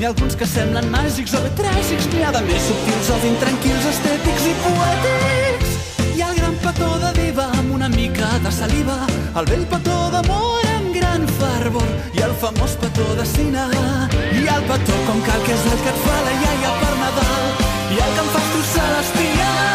N'hi ha alguns que semblen màgics o bé tràgics, n'hi ha de més subtils o d'intranquils, estètics i poètics. Hi ha el gran petó de diva amb una mica de saliva, el vell petó d'amor amb gran fervor i el famós petó de cine. Hi ha el petó com cal, que és el que et fa la iaia per Nadal, i el que em fa estrossar l'espial.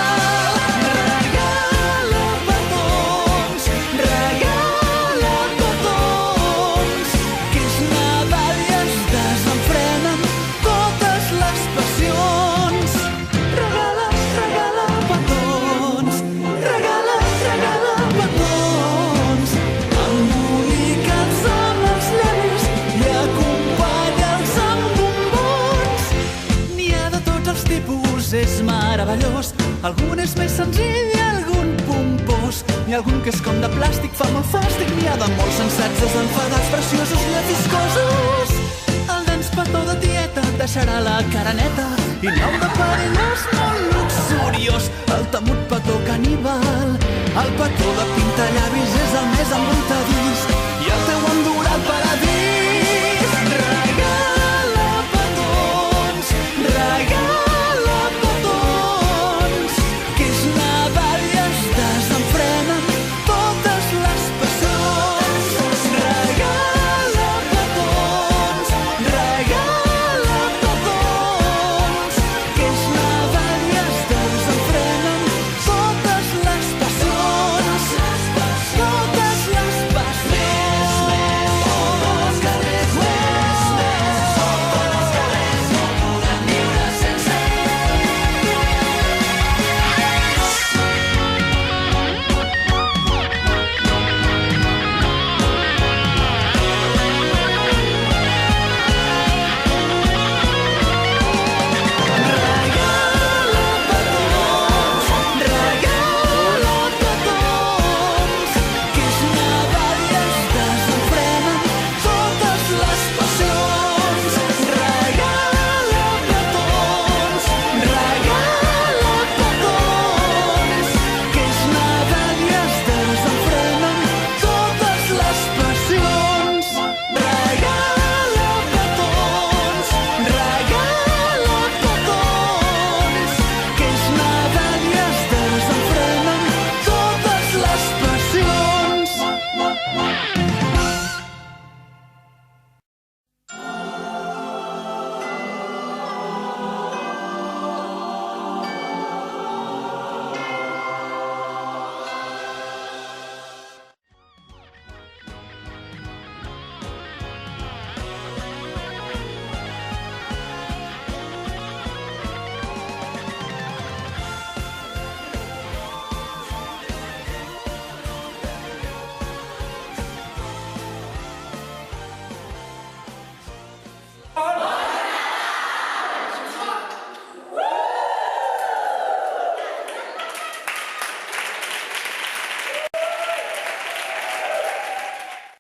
És meravellós, algun és més senzill i algun pompós. N'hi ha algun que és com de plàstic, fa molt fàstic. N'hi ha de molt sensats, desenfadats, preciosos, llefiscosos. El dens petó de tieta et deixarà la cara neta i nou de perillós, molt luxuriós. El temut petó caníbal, el petó de pintallavis és el més embruntadís.